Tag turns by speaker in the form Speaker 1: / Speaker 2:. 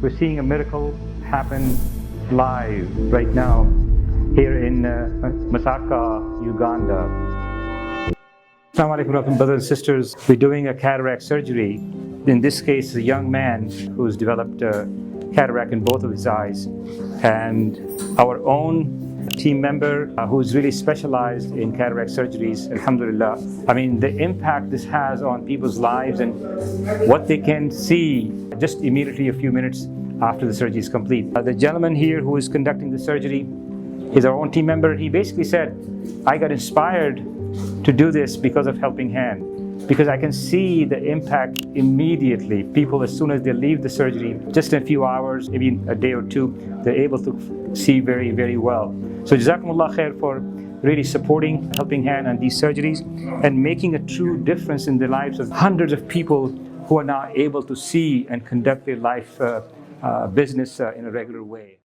Speaker 1: We're seeing a miracle happen live right now here in Masaka, Uganda. Assalamu alaikum, brothers and sisters. We're doing a cataract surgery. In this case, a young man who's developed cataract in both of his eyes. And our own team member who's really specialized in cataract surgeries, alhamdulillah. I mean, the impact this has on people's lives and what they can see just immediately a few minutes after the surgery is complete. The gentleman here who is conducting the surgery is our own team member. He basically said, I got inspired to do this because of Helping Hand, because I can see the impact immediately. People, as soon as they leave the surgery, just in a few hours, maybe a day or two, they're able to see very, very well. So Jazakumullah khair for really supporting Helping Hand on these surgeries and making a true difference in the lives of hundreds of people who are now able to see and conduct their life business in a regular way.